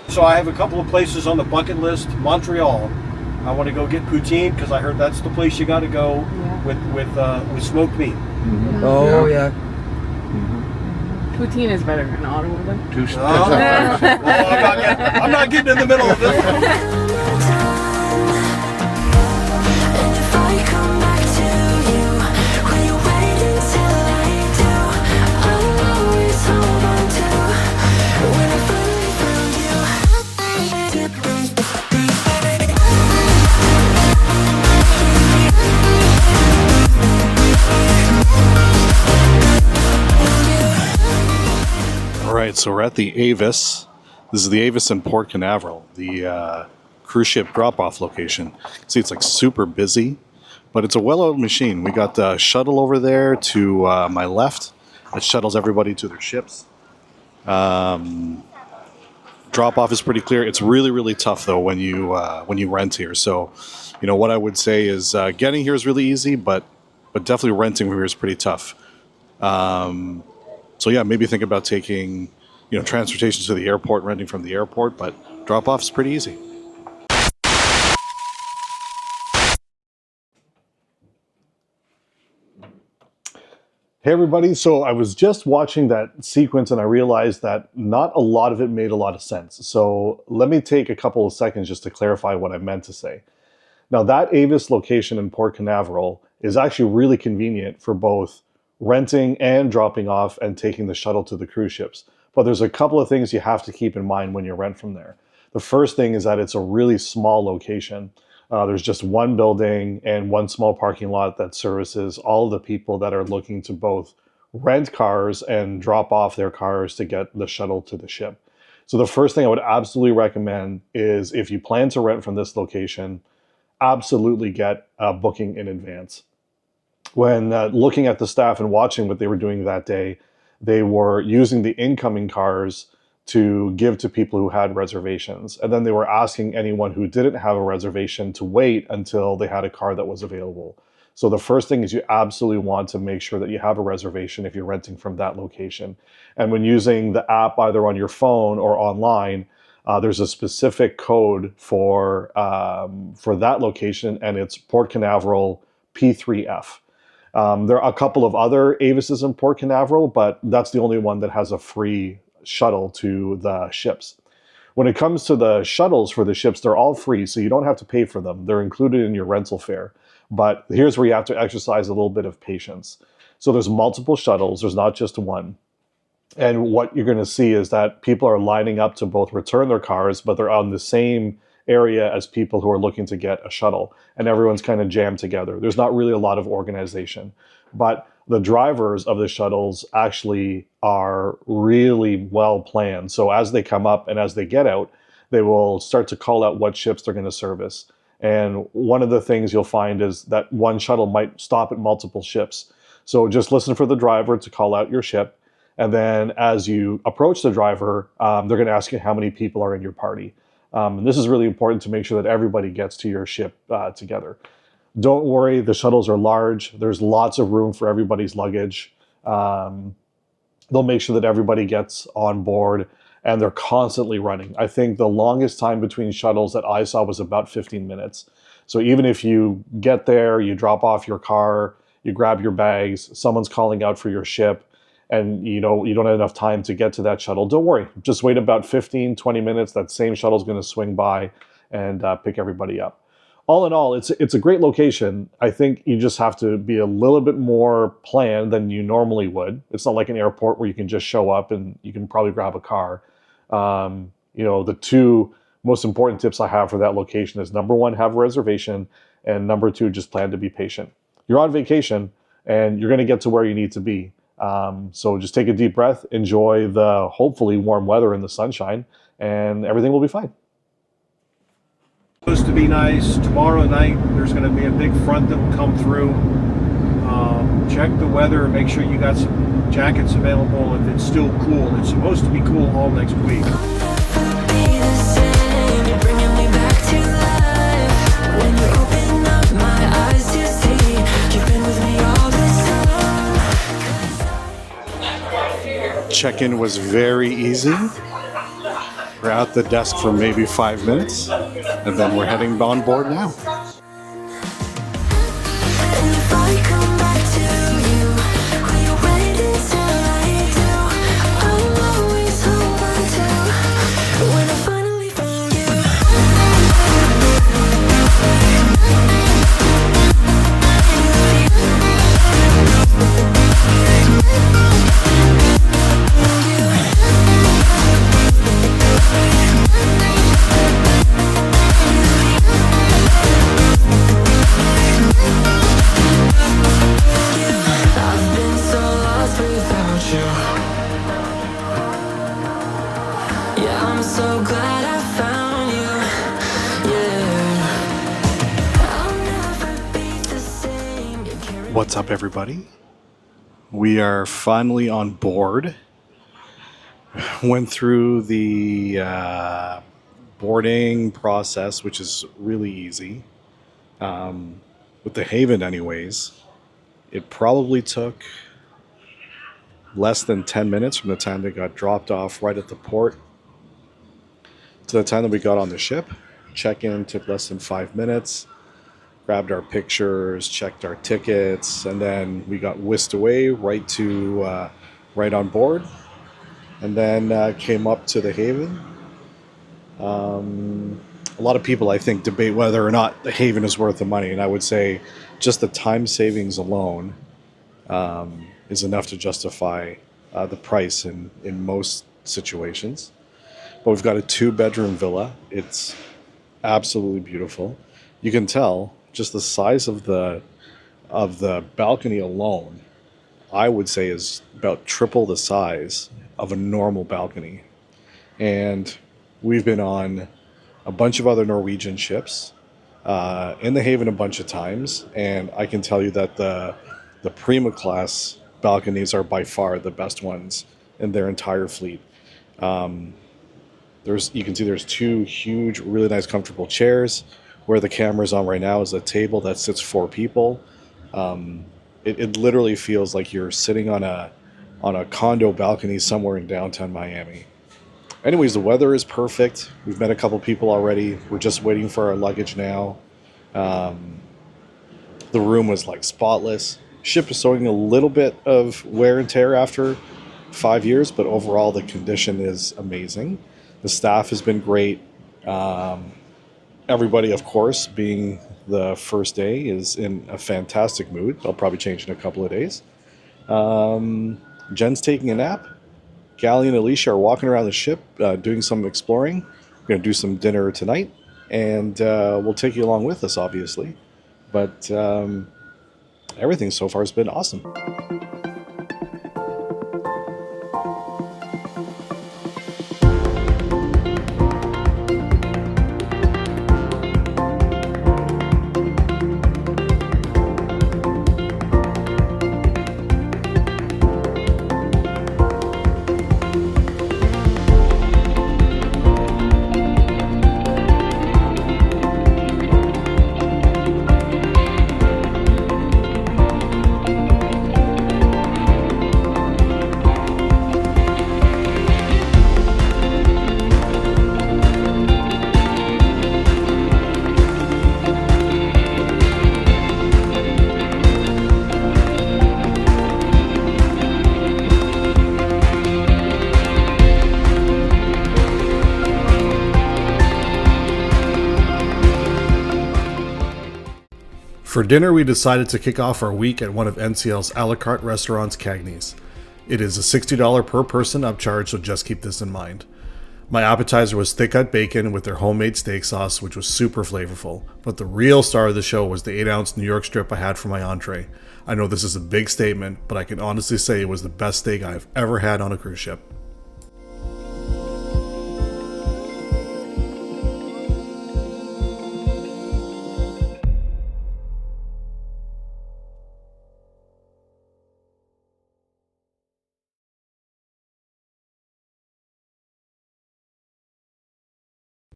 So I have a couple of places on the bucket list. Montreal. I want to go get poutine because I heard that's the place you got to go with smoked meat. Mm-hmm. Oh yeah. Poutine is better in Ottawa though. I'm not getting in the middle of this one. Alright, so we're at the Avis. This is the Avis in Port Canaveral, the cruise ship drop-off location. See, it's like super busy, but it's a well-oiled machine. We got the shuttle over there to my left. It shuttles everybody to their ships. Drop-off is pretty clear. It's really, really tough though when you rent here. So, you know, what I would say is getting here is really easy, but definitely renting here is pretty tough. So yeah, maybe think about taking, you know, transportation to the airport, renting from the airport, but drop-off is pretty easy. Hey everybody, so I was just watching that sequence and I realized that not a lot of it made a lot of sense. So let me take a couple of seconds just to clarify what I meant to say. Now that Avis location in Port Canaveral is actually really convenient for both renting and dropping off and taking the shuttle to the cruise ships. But there's a couple of things you have to keep in mind when you rent from there. The first thing is that it's a really small location. There's just one building and one small parking lot that services all of the people that are looking to both rent cars and drop off their cars to get the shuttle to the ship. So the first thing I would absolutely recommend is if you plan to rent from this location, absolutely get a booking in advance. When looking at the staff and watching what they were doing that day, they were using the incoming cars to give to people who had reservations. And then they were asking anyone who didn't have a reservation to wait until they had a car that was available. So the first thing is you absolutely want to make sure that you have a reservation if you're renting from that location. And when using the app either on your phone or online, there's a specific code for that location, and it's Port Canaveral P3F. There are a couple of other Avises in Port Canaveral, but that's the only one that has a free shuttle to the ships. When it comes to the shuttles for the ships, they're all free, so you don't have to pay for them. They're included in your rental fare. But here's where you have to exercise a little bit of patience. So there's multiple shuttles, there's not just one. And what you're going to see is that people are lining up to both return their cars, but they're on the same area as people who are looking to get a shuttle. And everyone's kind of jammed together. There's not really a lot of organization. But the drivers of the shuttles actually are really well planned. So as they come up and as they get out, they will start to call out what ships they're going to service. And one of the things you'll find is that one shuttle might stop at multiple ships. So just listen for the driver to call out your ship. And then as you approach the driver, they're going to ask you how many people are in your party. And this is really important to make sure that everybody gets to your ship together. Don't worry, the shuttles are large. There's lots of room for everybody's luggage. They'll make sure that everybody gets on board, and they're constantly running. I think the longest time between shuttles that I saw was about 15 minutes. So even if you get there, you drop off your car, you grab your bags, someone's calling out for your ship, and you don't have enough time to get to that shuttle, don't worry. Just wait about 15, 20 minutes. That same shuttle is going to swing by and pick everybody up. All in all, it's a great location. I think you just have to be a little bit more planned than you normally would. It's not like an airport where you can just show up and you can probably grab a car. The two most important tips I have for that location is number one, have a reservation, and number two, just plan to be patient. You're on vacation and you're going to get to where you need to be. So just take a deep breath, enjoy the hopefully warm weather and the sunshine, and everything will be fine. Supposed to be nice. Tomorrow night there's going to be a big front that will come through. Check the weather, make sure you got some jackets available if it's still cool. It's supposed to be cool all next week. Check-in was very easy. We're at the desk for maybe 5 minutes, and then we're heading on board now. What's up, everybody? We are finally on board. Went through the boarding process, which is really easy. With the Haven anyways, it probably took less than 10 minutes from the time they got dropped off right at the port to the time that we got on the ship. Check-in took less than 5 minutes. Grabbed our pictures, checked our tickets, and then we got whisked away right on board, and then came up to the Haven. A lot of people, I think, debate whether or not the Haven is worth the money, and I would say just the time savings alone is enough to justify the price in most situations. But we've got a 2-bedroom villa. It's absolutely beautiful. You can tell just the size of the balcony alone, I would say, is about triple the size of a normal balcony. And we've been on a bunch of other Norwegian ships in the Haven a bunch of times, and I can tell you that the Prima Class balconies are by far the best ones in their entire fleet. You can see there's 2 huge, really nice, comfortable chairs. Where the camera's on right now is a table that sits 4 people. It literally feels like you're sitting on a condo balcony somewhere in downtown Miami. Anyways, the weather is perfect. We've met a couple people already. We're just waiting for our luggage now. The room was like spotless. Ship is showing a little bit of wear and tear after 5 years, but overall the condition is amazing. The staff has been great. Everybody, of course, being the first day, is in a fantastic mood. I'll probably change in a couple of days. Jen's taking a nap. Gally and Alicia are walking around the ship, doing some exploring. We're going to do some dinner tonight, and we'll take you along with us, obviously. But everything so far has been awesome. For dinner, we decided to kick off our week at one of NCL's a la carte restaurants, Cagney's. It is a $60 per person upcharge, so just keep this in mind. My appetizer was thick cut bacon with their homemade steak sauce, which was super flavorful. But the real star of the show was the 8-ounce New York strip I had for my entree. I know this is a big statement, but I can honestly say it was the best steak I've ever had on a cruise ship.